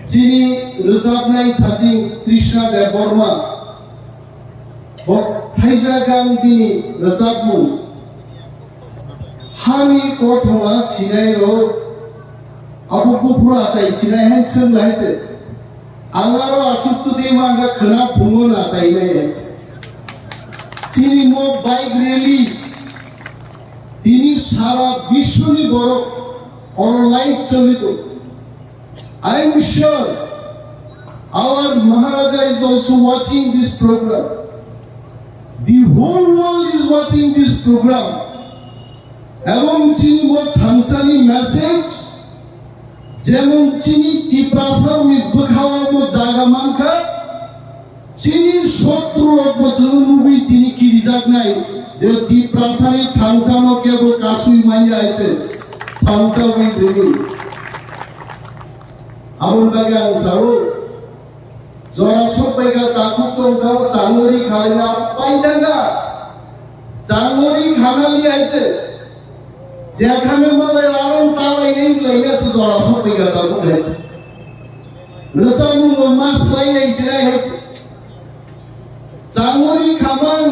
যিনি रोजाबनाय थाजिम कृष्णा देव बर्मा थाइजा गान बिनि रोजाबमुं हानि गथमा सिनाय रो आबु गुफुरा जाय सिनाय हेनसोम लायते आंगारो आसुतु दे मांगा खना फुंगो ना जायनाय যিনি মো বাইক র্যালি তিনি সারা বিশ্বনি বড় অনলাইন চলিত I am sure our Maharaja is also watching this program. The whole world is watching this program. এবং চিনি মো থামসানি মেসেজ যেমন চিনি টিপ্রাসার মিদ্য খাওয়া মো জায়গা মানখা চিনি 17 বছর মুভি তিনি কি রিজার্ভ নাই যে টিপ্রাসানি থামসানো কেবল কাসুই মাইয়া আইতে থামসাবি দেবি আবুল বাগে আনসাও জরা সবাইগা তাকু চৌকাও জানুয়ারি খাইনা পাইদাঙ্গা জানুয়ারি খানালি আইতে যেখানে বলে আরন তালাই এই লাইনাস জরা সবাইগা তাকু খাইতে রসামু মাস লাইনাই জিরাই হইতে জানুয়ারি খামান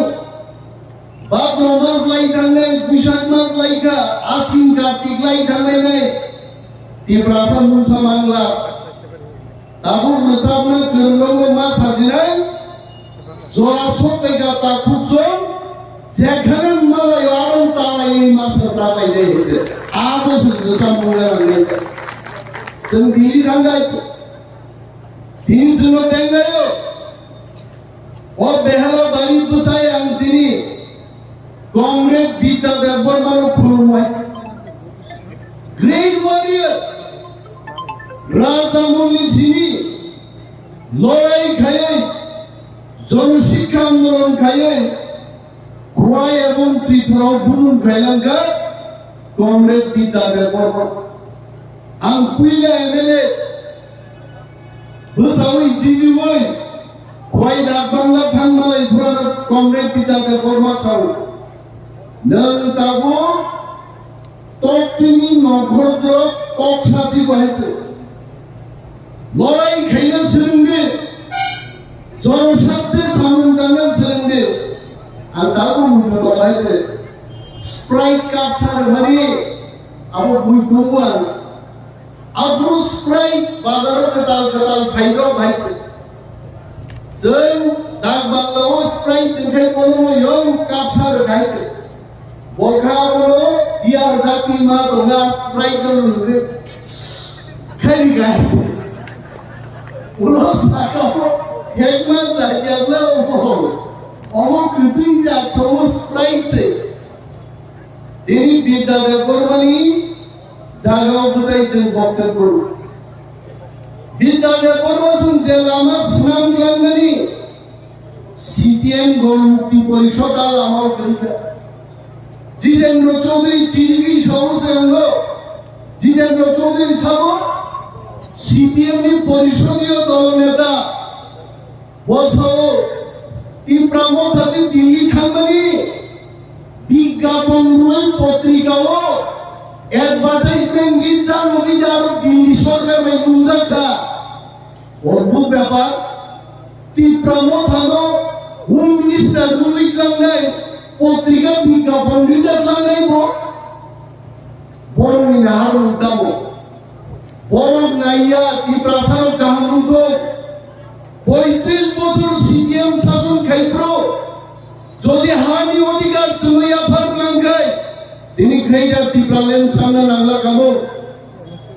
ভাদ্র মাস লাই থাকলে বৈশাখ মাস লাইকা আশ্বিন কার্তিক লাই থাকলে টিপ্রাসা মুসা বাংলা তাবু রসাবনা করলঙ্গ মাস হাজিরাই জরা সবাইগা তাকু চৌ যেখানে মালাই আরন তালাই এই মাস তালাই রে হইতে আবস রসামু রে जों बिलि थांगाय दिन जोङो देंगायो ओ बेहाला बारि बुसाय आं दिनि कांग्रेस बिता देवर मानो खुलुमबाय ग्रेट वॉरियर राजामौली सिनि लड़ाई खायै जनशिक्षा आंदोलन खायै खुवाई एवं त्रिपुरा बुनुन खायलांगा कांग्रेस बिता देवर आं पुइला एमएलए बोसावै जिबिवै खुवाई राबांला थांमालाय पुराना कांग्रेस बिता देवर मासाव नों दाबो तकतिनि नखरद्र तकसासि बाहायते लड़ाई खायनो सोलोंदो जनसाध्य सामोन दानो सोलोंदो आं दाबो बुंनो दंलायजे स्प्राइट काप सारमानि आबो बुंदोंमोन आं आबो स्प्राइट बाजाराव गोदाल फायदो बाहायते जों दाग बांलाव स्प्राइट देखाय कोनो यं काप सार गायते बखाबो बियार जाति मा दंगा स्प्राइट दंगे खायरि गायते उलस नाकाव हेगमा जायगाब्ला अमो कृति जासो स्प्राइट से दिनि बिदा देवरमानि जागाव बुजाय जों बक्तव्य करू बिदा देवरमासुन जे लामा स्नान खालामनानै सीपीएम गणमुक्ति परिषद लामाव गैया जितेन्द्र चौधरी चिरिगि सावसेंगो जितेन्द्र चौधरी सावो सीपीएम नि परिषदीय दल नेता बसाव तीव्रामो थाजी दिल्ली थांनानै विज्ञापन रुई पत्रिकाओ एडभार्टाइजमेंट गिजा नगिजा आरो दिल्ली सरकार में गुंजाखा अद्भुत ব্যাপার तीव्रामो थानो होम मिनिस्टार रुई खालामनाय पत्रिका विज्ञापन गिजा खालामनाय बरनि नाहार दामो বরং নাইয়া ত্রিপ্রাসার কাহানুক 35 বছর সিপিএম শাসন খাইপ্রো যদি হানি অধিকার চুমিয়া ফারকাঙ্গাই তিনি গ্রেটার ত্রিপ্রাল্যান্ড সামনে নাংলা কাবো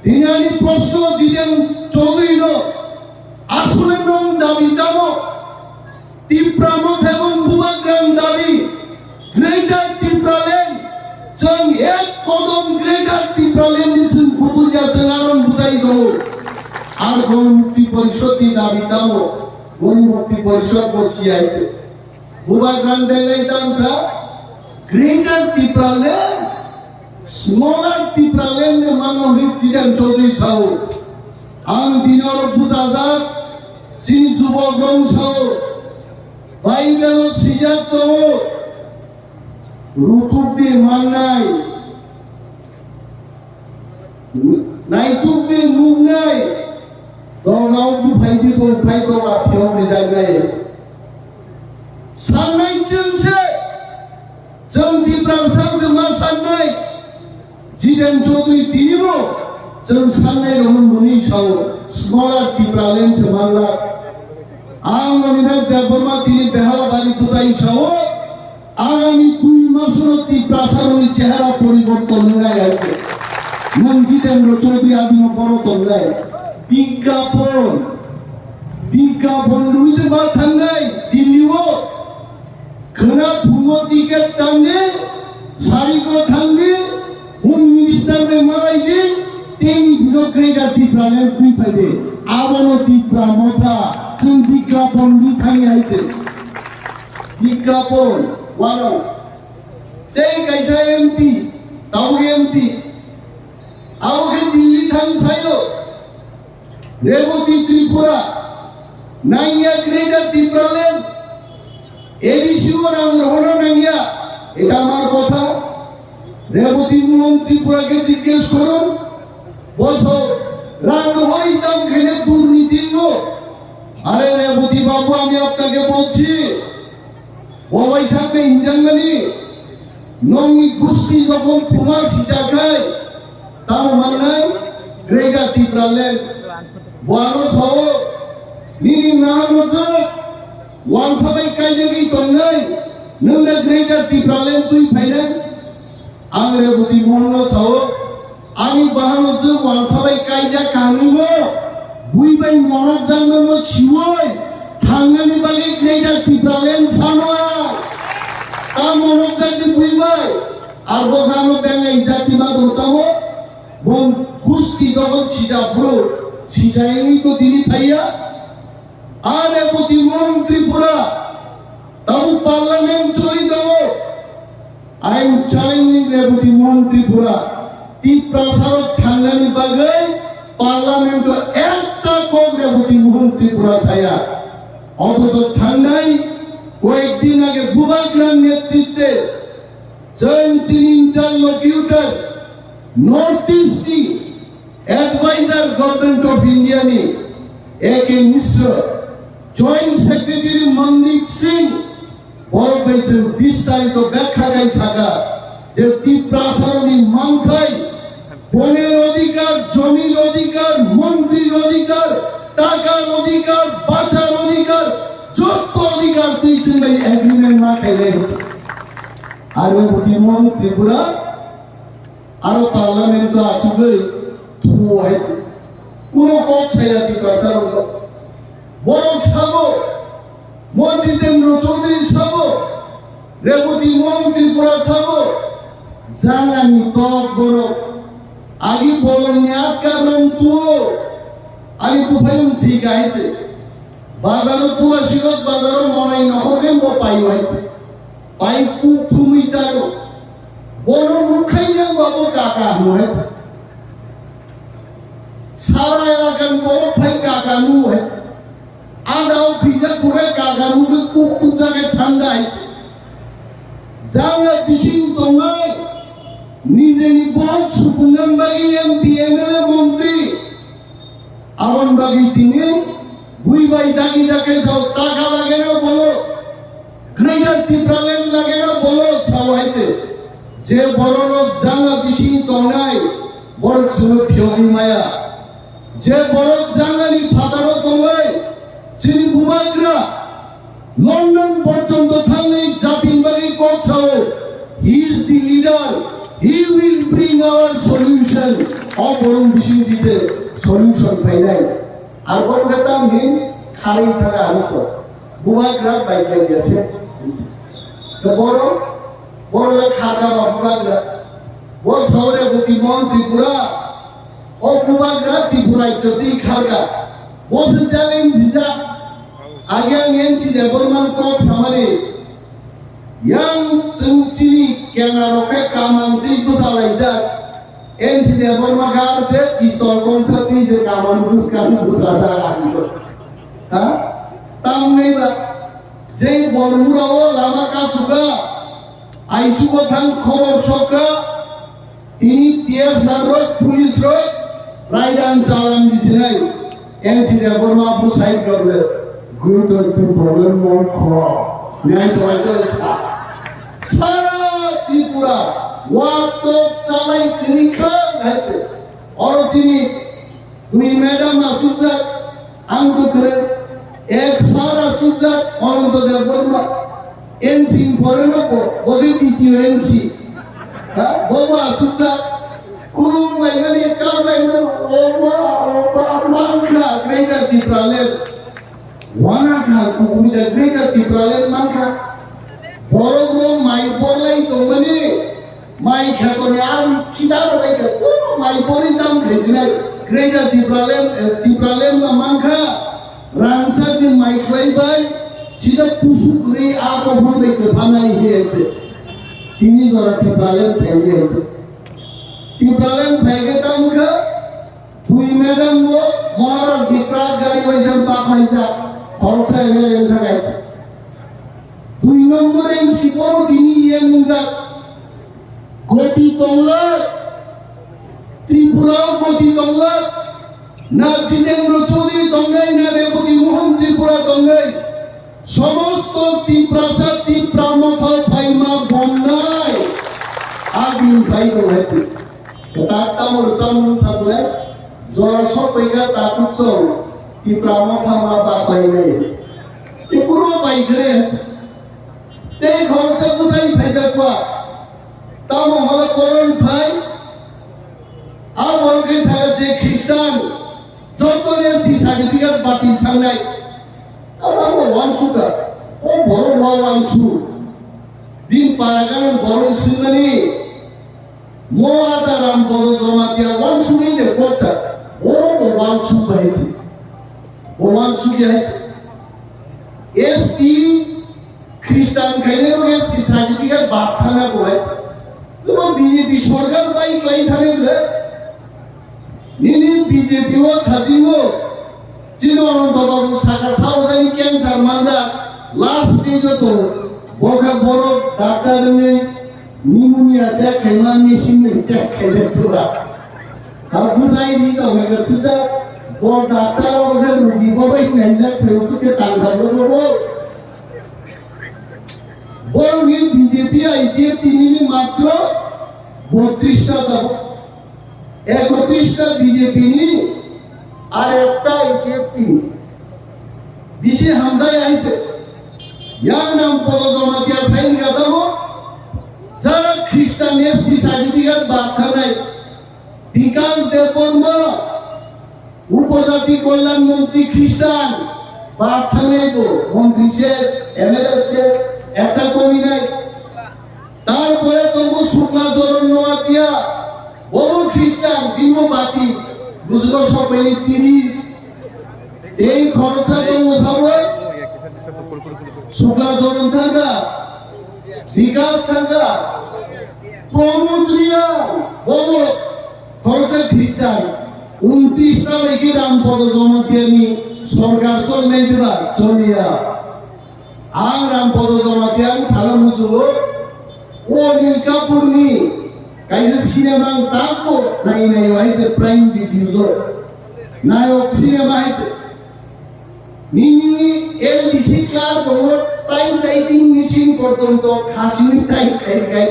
তিনি আনি প্রশ্ন দিলেন চৌধুরীর আসলে রং দাবি দামো ত্রিপ্রামত এবং বুবাগ্রাম দাবি গ্রেটার ত্রিপ্রাল্যান্ড जों एक कदम ग्रेटार ত্রিপ্রাল্যান্ড जों गुबुरिया जों आरो बुजाय दो आरो गणमुक्ति परिषदनि दाबि दामो गणमुक्ति परिषद बसियायते बुबाग्राम देंगाय दामसा ग्रेटार ত্রিপ্রাল্যান্ড स्मॉलर ত্রিপ্রাল্যান্ড मानो जितेन चौधरी साव आं दिनर बुजाजाक जिन जुबक रं साव बाइबेल सिजाक दो रुतुबि मांनाय नायतुबि नुनाय दं फाइटोगा फियों रिजाइनाय साननाय जों दिब्रांसां जों मा साननाय जिदेन चौधुरी दिनिबो जों साननाय रमन मुनि साव स्मॉलर दिब्रालेन समानला आं नमिना देबरमा दिनि बेहालाबारि बुजाइ साव आगामी 2 मासनो दिब्रासारनि चेहरा परिबर्तन होनाय आइছে नों जिदेन चौधुरी आबिनो बड़ तनलाय बिज्ञापन लुइसे मा थांनाय दिल्लीआव खोना फुङो टिकेट दामनि सारिखौ थांनि होम मिनिस्टार ने मारायदि तेनि बिनो ग्रेडार दिफ्राने दुइ फाइदे आबानो दिफ्रा मथा जों बिज्ञापन नि थांनि आइते बिज्ञापन वानो ते कायसा एमपी ताउ एमपी आवके दिल्ली थां सायो रेवती त्रिपुरा नाइया ग्रेडार दिफ्रालेन एडिसिओर आं रहना नाइया এটা আমার কথা রেবতী মন্ত্রীপুরাকে জিজ্ঞেস করুন বছর রাগ হইতাম খেলে দুর্নীতি আরে রেবতী বাবু আমি আপনাকে বলছি ওই সামনে ইঞ্জাঙ্গানি নঙ্গি গুষ্টি যখন তোমার সিচা খায় তার মানে গ্রেগা টিপ্রালেন বড় সহ নিনি না নজর ওয়ান সবাই কাইজেগি তন্নাই नोंना ग्रेडार दिफ्रालेन दुइ फाइनाय आं रेवती मोहन साव आंनि बाहानो जो वानसाबाय कायजा कानिबो बुइबाय मनक जांनो सिवय थांनानि बागे ग्रेडार दिफ्रालेन सानो ता मनक जांनि बुइबाय आरो गानो बेंगाय जाति मा दंतामो बन कुस्ति दगन सिजाब्रो सिजायनि तो दिनि फाइया आ रेवती मोहन त्रिपुरा ताऊ पार्लियामेंट चली दो I am challenging Deputy Tripura Tiprasaro थांनायनि बागै पार्लियामेंटआव একটা কক Deputy Tripura saya অথচ थांनाय কয়েকদিন আগে বুবাগ্রাম নেতৃত্বে joint interlocutor North East adviser government of India নি A K Mishra joint secretary Mandeep Singh বড় পেয়েছেন বিস্তারিত ব্যাখ্যা গাই থাকা যে ত্রিপ্রাসারণী মাংখাই বনের অধিকার জমির অধিকার মন্ত্রীর অধিকার টাকার অধিকার বাঁচার অধিকার যত অধিকার দিয়েছেন এই এগ্রিমেন্ট না খাইলে আর ওই মন ত্রিপুরা আরো পার্লামেন্ট আসবে ধুয়ো হয়েছে কোনো কক ছাইয়া ত্রিপ্রাসারণ বরং সাবো মজিতেন্দ্র চৌধুরী সাবো রেবতী মোহন ত্রিপুরা সাবো জানানি তক বড় আগে বলন ন্যাক কারণ তুও আগে তুফাইন ঠিক আছে বাজারও তুলা শিরত বাজারও মনাই নহরে মো পাই হইতে পাই কু তুমি চারো বড় মুখাই না বাবু কাকা হয় সারা এলাকার বড় ভাই কাকা নু হয় আদাও ফিজা পুরে কাকা নু কুকু জায়গায় ঠান্ডা আছে জানা বিশিং তোমায় নিজেনি বল সুকুন্দন বাগি এমপি এমএলএ মন্ত্রী আমন বাগি তিনি বুই বাই দাগি যাকে যাও টাকা লাগে না বলো গ্রেটার ত্রিপুরাল্যান্ড লাগে না বলো সবাইতে যে বড় লোক জানা বিশিং তোমায় বড় সুর ফিয়গি মায়া যে বড় জানানি ফাদারও তোমায় যিনি বুবাগ্রা লন্ডন পর্যন্ত থাকলে জাতির বাড়ি করছো he is the leader he will bring our solution অপরম বিষয় দিতে সলিউশন পাই নাই আর বড় কথা আমি খালি থাকা আনছো বুবাগ্রা বাইকে গেছে তো বড় বড় খাতা বা বুবাগ্রা ও শহরে বুদ্ধিমান ত্রিপুরা ও বুবাগ্রা ত্রিপুরায় যদি খাগা বসে চ্যালেঞ্জ যা আগে এনসি ডেভেলপমেন্ট কক সামারে yang sini kena roket kamanti kusalai jak NC Depor magar se pistol konsati je kaman buskan busada lagi ha tam nei ba je bormurao lama ka suga aichu ko thang khobor soka tini tier sarot police rot raidan salam disinai NC de Burma Busai Government going to problem more crop. Nice one, Sara Tripura, what to Salai Krika, Origini, we madam Asuza, Angukre, Ek Sara Suza, on the Burma, NC Foreigner, Bogiti NC, Boba Suza. Kurung lainnya kalau lainnya mangka greater Tipraland, wanita kuda greater Tipraland mangka, borong mai boleh itu mana, mai katanya kita mereka, mai boleh tam kerja greater Tipraland mangka, rangsa di mai kelaibai, tidak pusuk gri apa pun mereka panai itu, ini orang Tipraland pergi itu. Tipraland bagi tangga, dui madam wo, moral dikrat gari macam tak macam, kalau saya yang terkait. Dui nombor yang sipor ini yang mungkin, Goti Tonglat, Tripura Goti Tonglat, na Jitendra Chaudhary Tongai, na Revati Mohan Tripura Tongai, সমস্ত Tiprasa Tipramokal Paima Bonnai, Agin Paima Hati. Kata bersama sampai jual shopega takut cong di pramuka mata lainnya. Ikuro baik deh. Teh kalau saya pusai baca kuat, tamu malah koron baik. Awal ke saya je Kristen, contohnya si sertifikat batin tangai. Apa wan suka? Oh baru wan su. Din parakan baru sini. Moa dalam bodoh dia wan sugi deh kocak, oh wan su bahisi, wan sugi itu, ST Kristen kayaknya lo ST sertifikat bathana boleh, lo BJP sorgan baik lain thane boleh, ini BJP wa khazimo, cino orang baru saka saudari cancer manda, last stage itu, boga borok dokter ni pneumonia cek keman mesin ni cek kerja pura. Kalau pusai ni tu mereka sudah bor dokter orang rugi bawa ini cek perusahaan ke tangga bawa. Bor ni BJP IPF ini makro 32 tahun. 31 BJP ini ada IPF ini. Bisa hamdaya itu. Yang nam polo dia sign kata mo. যারা খ্রিস্টান SC certificate বাধ্যানায় বিকাশ দেববর্মা উপজাতি কল্যাণ মন্ত্রী খ্রিস্টান বাধ্যানায় তো মন্ত্রী সে MLA সে একটা কমি নাই তারপরে তবু শুক্লা চরণ নোয়াতিয়া বড় খ্রিস্টান বিম্ববাদী বুঝলো সবাই তিনি এই খরচা তবু সবাই শুক্লা চরণ থাকা বিকাশ থাকা প্রমোদ্রিয়া বড় খরচা খ্রিস্টান 29টা লেখি রামপদ জমা দিয়ে নি সরকার চল নেই দিবা চলিয়া আর রামপদ জমা দিয়ে সালাম মুসুল ও নীলকাপুরনি কাইজে সিনেমা তাকো নাই নাই হইতে প্রাইম ডিফিউজার নায়ক সিনেমা হইতে নিনি এলডিসি ক্লাব বড় প্রাইম রাইটিং মেশিন পর্যন্ত খাসির টাই খাই খাই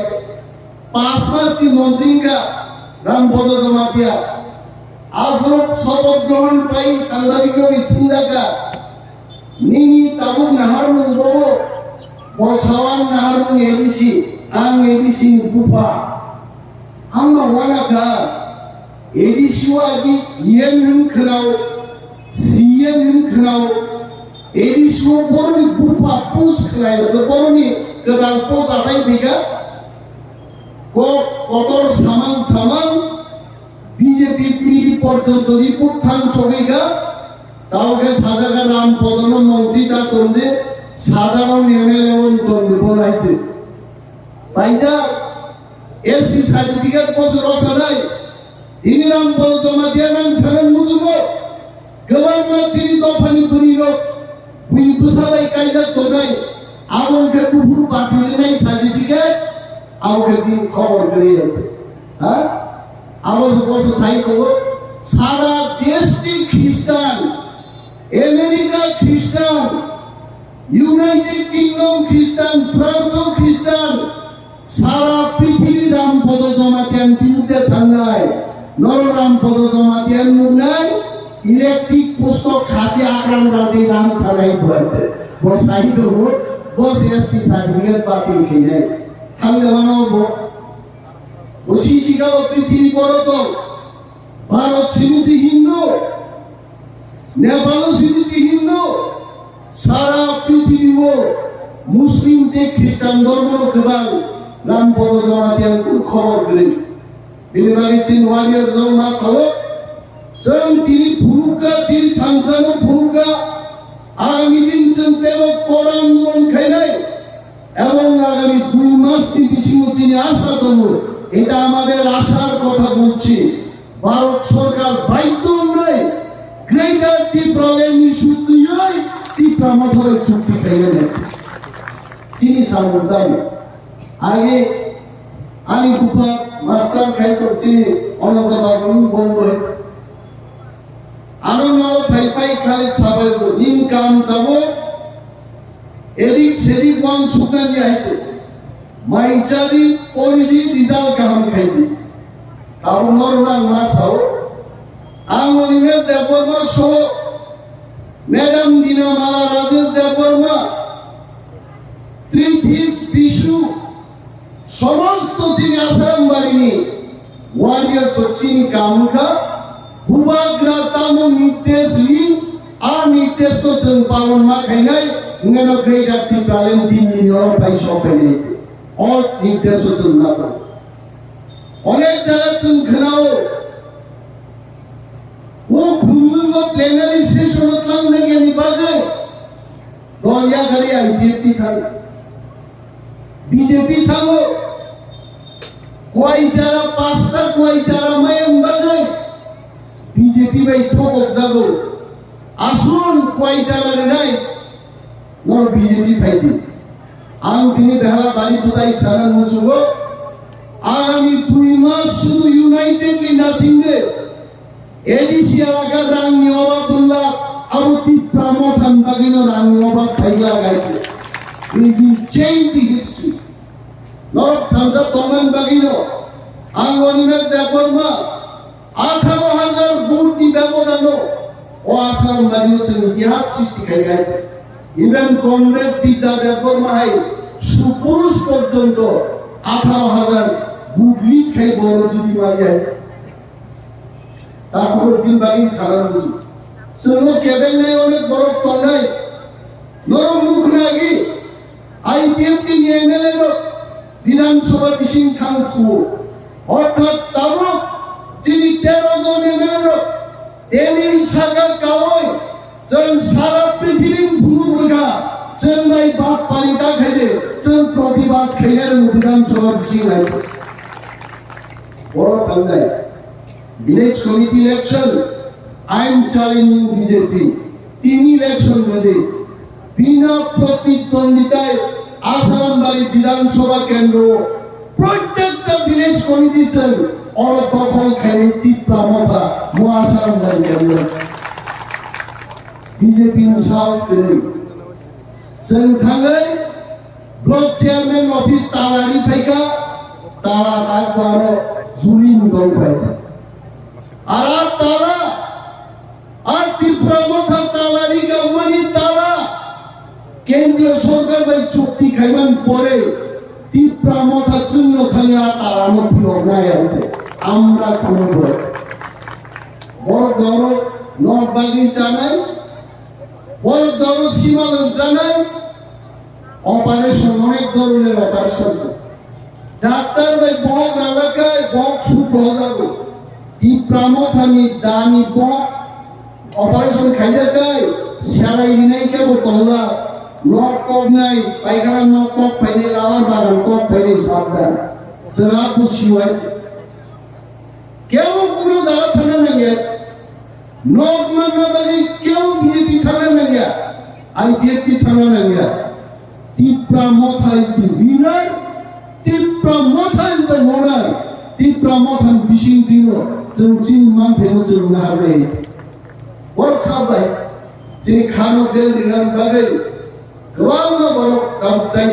5 মাস কি মন্ত্রীরা রামপদ জমা দিয়া আফরত শপথ গ্রহণ পাই সাংবাদিক চিন্তাকা নিনি তাবুক নাহারুন বড় বসাওয়ান নাহারুন এডিসি আং এডিসি গুফা আমরা ওয়ানাকা এডিসি ওয়াদি ইয়েন হনখনাও সিয়েন হনখনাও এডিসি বড়নি গুফা পুস খনাই বড়নি গদাল পোস আসাই বিগা কতর সামান সামান বিজেপি পিড়ি পর্যন্ত রিপোর্ট থান সবেগা তাওকে সাদাগা রাম পদন মন্ত্রী তা তন্দে সাধারণ এমএলএ তন্দে বলাইতে পাইজা এসসি সার্টিফিকেট বছর অসানাই ইনি রাম পদ জমা দিয়ে নাম ছাড়েন মুজুবো গবান মাছিরি দফানি বুড়িরো বুড়ি বুসাবাই কাইজা তোগাই আমনকে কুফুর বাতিল নাই সার্টিফিকেট আমাকে দিন খবর করে যেতে হ্যাঁ আবার বসে সাই খবর সারা দেশটি খ্রিস্টান আমেরিকা খ্রিস্টান, ইউনাইটেড কিংডম খ্রিস্টান, ফ্রান্সও খ্রিস্টান, সারা পৃথিবী রামপদ জমাতিয়ান বিরুদ্ধে থাঙ্গায় নররামপদ জমাতিয়ান মুন্নায় ইলেকট্রিক পুস্তক খাসি আক্রাম রাতে রাম থানায় বলতে বসাই দেবো বস এসটি সার্টিফিকেট বাতিল খেয়ে থাঙ্গে বানাবো বসি শিখাও পৃথিবী বড় তো ভারত সিনেছি হিন্দু, নেপালও সিনেছি হিন্দু, সারা পৃথিবী মুসলিম তে খ্রিস্টান ধর্ম কেবল রামপদ জমাতিয়ান খবর করে बिनिबारि चिन वारियर जों मा सावो जों तिनि फुनुका तिनि थांसानो फुनुका आगामी दिन जों तेरो कोरान मोनखायनाय এবং আগামী 2 মাস পিছিয়ে তিনি আশা করব এটা আমাদের আশার কথা বলছি ভারত সরকার বাধ্য নয় গ্রেটার ত্রিপুরার ইস্যুতে ত্রিপুরা মধ্যে চুক্তি খাইয়ে নেয় চিনি সামুদ্রাম আগে আমি কুপা মাস্টার খাই করছি অনন্ত বাবু বন্ধ আনন্দ পাই খালি সাবাই ইনকাম দাবো এদিক সেদিক ওয়ান সুকান যাইতে মাইচাদি পরিদি রিজাল্ট কাম খাইদি তাও নরনাং মাসাও আঙনিমে দেববর্মা সহ ম্যাডাম দিনামালা রাজেশ দেববর্মা তৃতীয় বিশু সমস্ত যিনি আসাম বাহিনী ওয়ারিয়ার সচিনি কামুখা ভূভাগ্রা তাম নির্দেশ আর নির্দেশ করছেন পালন মা খাইনাই ইংরেজ গ্রেটার ত্রিপুরালেন দিন পাই সবাই और निर्देश चलना पड़े अनेक जगह चलखनाओ वो खुलने में प्लेनरी सेशन काम देंगे निभागे दौड़िया करिए बीजेपी था बीजेपी था वो कोई चारा पास्ता कोई चारा मैं अंबागे बीजेपी में इतना बच्चागो आसुन कोई चारा नहीं नॉर बीजेपी फायदी आम তিনি বেহালা বাড়ি বুঝাই সারা মুসুগো আগামী 2 মাস শুধু ইউনাইটেডলি নাসিংগে এডিসি এলাকা রাঙ্গি অবাবুল্লাহ আবতি প্রামথান বাগিন রাঙ্গি অবাব খাইলা গাইছে we will change the history নরক থানসা তমান বাগিন আঙ্গনিমে দেববর্মা 18000 কোটি ব্যবধান ও আসাম বাগিন ইতিহাস সৃষ্টি খাই গাইছে ইভেন কমরেড পিতা দেববর্মাই সুপুরুষ পর্যন্ত 18000 গুগলি খাই বড় জিদি মারিয়া তারপর দিন বাকি ছাড়া বুঝি শুনো কেবেন নাই অনেক বড় তন্ডাই নরম মুখ নাগি আইপিএফটি নিয়ে এমএলএ বিধানসভা বিশিং খাংথু অর্থাৎ তাবক যিনি 13 জন এমএলএ এমিন শাখা কাওয় जों सारा पृथ्वी भूमुगा जों भाई बात पालिका खाइदे जों प्रतिबाद खाइदे विधानसभा बिसिङाय बड़ थांनाय village committee election I am challenging BJP 3 election मध्य बिना प्रतिद्वंदिताय आसामबाड़ी विधानसभा केंद्र प्रत्येकটা विलेज कमिटी जों और दखल खाइने तीव्र मता मो आसामबाड़ी केंद्र बीजेपी साहस करें संघांगे ब्लॉक चेयरमैन ऑफिस तालारी पैका ताला नागवारो जुलिन गौ पाइছে আর তালা আর ত্রিপুরা তালারি গাওয়ানি তালা কেন্দ্রীয় সরকার ভাই চুক্তি খাইমান পরে ত্রিপুরা মথা শূন্য খাইয়া তারা মধ্যে অন্যায় আছে আমরা কোন বড় বড় নবাগি জানাই বড় দর সীমালন জানাই অপারেশন অনেক ধরনের অপারেশন ডাক্তার ভাই বক এলাকায় বক সুখ হলো এই প্রামথানি দানি বক অপারেশন খাইতে গায় সারাই নাই কেবল তোমরা নক কক নাই পায়খানা নক কক পাইলে আমার বাগান কক পাইলে সাবধান যারা খুশি হয়েছে কেউ কোনো জায়গা থানা না গেছে नॉक मानना वाली क्यों बीजेपी थाना में गया आईपीएफपी थाना में गया Tipra Motha is the winner Tipra Motha is the owner Tipra Motha बिशिंग दिनो जों चिन मान फेनो जों ना रे वर्क साबाय Jadi Khano Del dengan bagai kebangga bolok kamu saya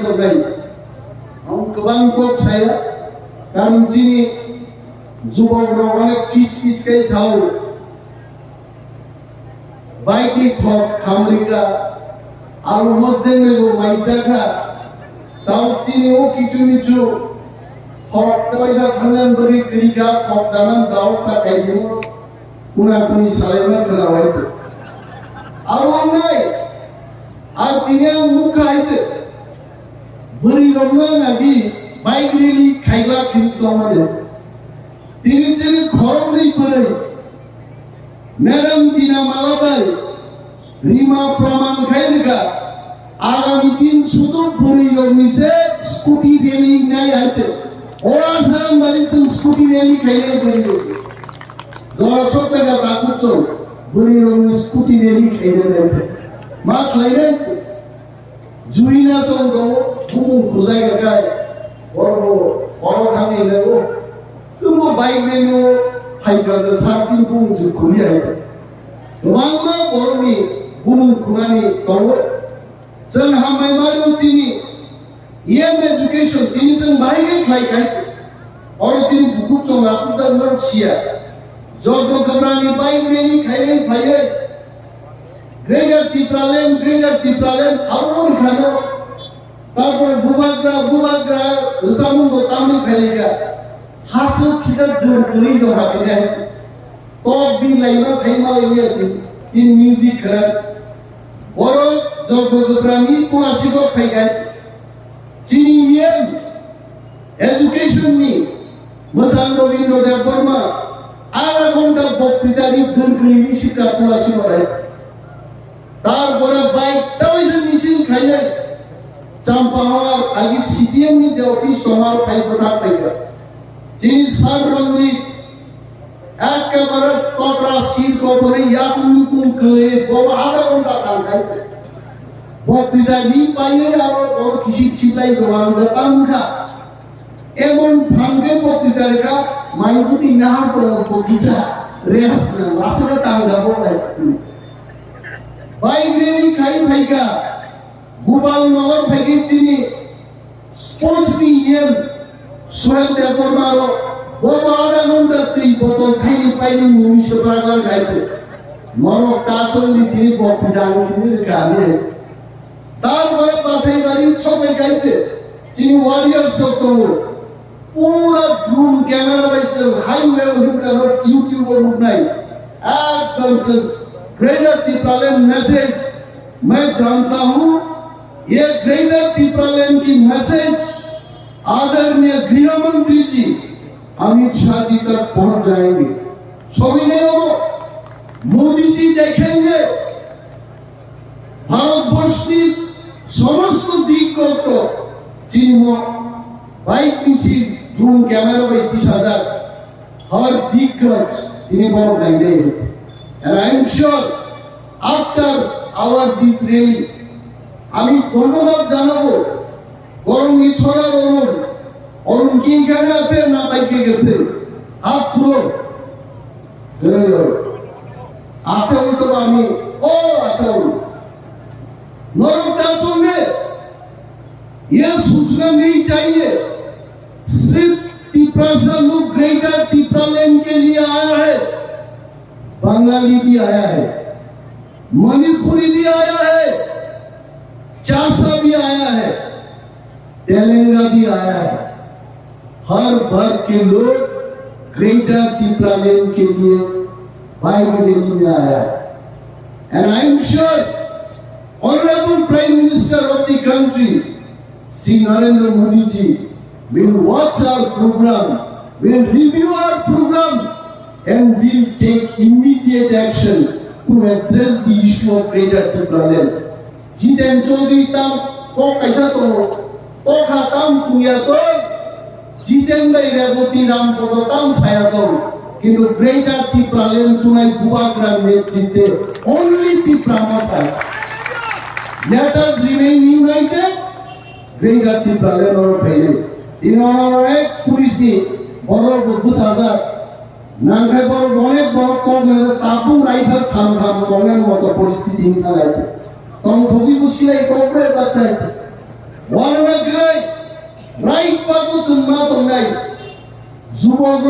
kau kebangkok saya kamu sini jubah orang kis kayak sahur baik di top Amerika alu Muslim itu maicaka tahu sini kicu top terasa kanan beri kerja top kanan gaus tak kayak gini kuna kuni salahnya kenapa itu awam naik artinya muka itu beri romlan lagi baik ini kailah kintuan dia ini jadi korom ni beri Madam Bina Malabai Rima Praman Khairga Agami din sudur beri romni se scooty deni nai aite orang salam bari se scooty deni khairga beri romni dorsok taka bakutso beri romni scooty deni khairga aite ma khairga जुईना सम दो बुम खुजाय गकाय और वो follow खाने ले वो Sumo bike में वो fibre the सार्जिंग Bum जो खुली है मामा बोलनी बुम खुनानी तो सन हमें मालूम थी ये एजुकेशन तीन सन बाइक खाई खाई और तीन बुक तो नाचुं तक नर छिया जॉब को कमरानी बाइक में नहीं खाई खाई Greater Tipraland, Arun Khano, Tapor Bubagra, Zamundo Tamil Pelega, Hassel Chida Durido Happiness, Top B Lina Saima in music, Oro, Zogobrani, Kurasigo Pegat, Chini education me, Masando Vino de Burma, Aragonda Bopitari Durgri Shika Kurasigo. তারপরে bike টাইজন মিছিল খাইলে চাম্পাওয়ার আগে CPM নি যে office তোমার খাই কথা পাইবা যিনি সাররঙ্গি একেবারে কটরা সির কতরে ইয়াকুলুকুম কয়ে বাবা আধা ঘন্টা কাল খাইছে বক্তৃতা নি পাইয়ে আর বড় কিছু ছিলাই দোকান কাঙ্খা এমন ভাঙ্গে বক্তৃতারকা মাইবুতি নাহার পর বগিচা রেস না আসলে তাঙ্গা বলাই Baik ini kai baika, Gubal Nogor bagi sini, sports ni yang surat terpemaro, bawa ada nonton botol kai pai ni sebarang kai, morok tasol ni di bawah pedang sini kami, tar bawa pasai dari coba kai sini warrior sokong, pura drone camera itu, highway untuk YouTube untuk naik, एकदम greater टिप्रालैंड message मैं जानता हूं ये greater टिप्रालैंड की message आदरणीय गृह मंत्री जी अमित शाह जी तक पहुंच जाएंगे छवि नहीं हो मोदी जी देखेंगे भारतवर्ष की समस्त दिक को चिन्ह बाइक मिसी ड्रोन कैमरा में 30,000 हर दिक इन्हें बहुत महंगे हैं and I am sure after our this rally আমি ধন্যবাদ জানাবো গরম ছড়া অরুণ কি এখানে আছে না বাইকে গেছে হাত তুলো আছে ওই তো আমি ও আচ্ছা नौरव सुनने ये सूचना नहीं चाहिए सिर्फ तिपरा से लोग ग्रेटर टिप्रालैंड के लिए आया है बंगाली भी आया है मणिपुरी भी आया है चासा भी आया है तेलंगा भी आया है हर वर्ग के लोग ग्रेटर टिप्रालैंड के लिए बाइक रैली में आया है and I am sure Honorable Prime Minister of the country Sri Narendra Modi ji will watch our program, will review our program and will take immediate action to address the issue of greater Tipraland. Jiten Chaudhary tam ko kaisa to ko khatam kuya to Jiten bai Reboti Ram Podo tam saya to কিন্তু greater Tipraland tunai Bubagra netritwe only Tipramata. Let us remain united. Greater Tipraland or Pele. In honor of Purishni, Boro Busazar, নাঙ্গাই বড় অনেক বড় কম তাপুন রাইফার থাম থাম কমের মতো পরিস্থিতি নিতে তখন ভুগি বসিলাই কপড়ে বাঁচাইতে ওয়ানমে গাই রাইট পাবো চুম্মা তো নাই যুবক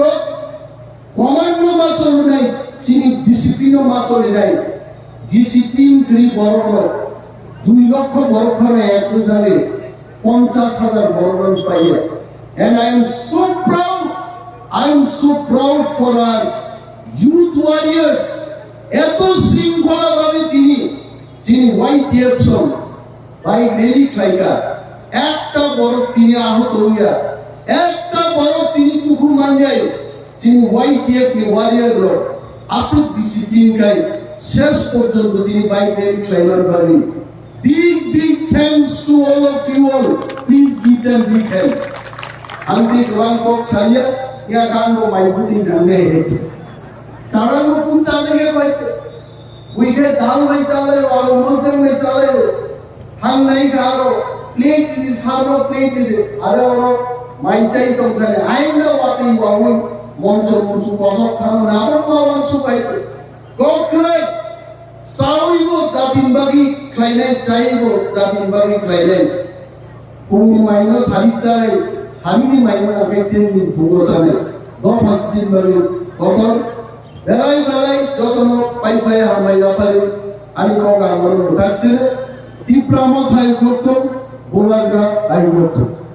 কমান্ড মাচল নাই চিনি ডিসিপ্লিনও মাচল নাই ডিসিপ্লিন করি বড় 2 লক্ষ বড় ঘরে এক উদারে 50,000 বড় পাইয়া and I am so proud for our youth warriors এত শৃঙ্খলা ভাবে যিনি হোয়াইট এপসন ভাই রেলি খাইকা একটা বড় তিনি আহত হইয়া একটা বড় তিনি টুকু মাঞ্জাই যিনি হোয়াইট এপ ওয়ারিয়ার রড আসল ডিসিপ্লিন গাই শেষ পর্যন্ত তিনি বাইক রেলি ক্লাইমার পারেন big thanks to all of you all please give them big hand anti kurang kok saya ya kan mau main putih dan leher karena mau pun sampai ke baik weekend dalam baik cale walau muslim baik cale hang naik karo plate di sarno plate di ada orang main cai tong sana aina wati wawi monco kosok kamu nama kawan suka itu kok keren sawibo jatin bagi klainan caibo jatin bagi klainan puni maino sari cai sari maino afekten ni bugo sana do pasin bagi kotor belai jotono pai hamai dapare ani koga amaro taksire tipramo thai gotto bolagra ai gotto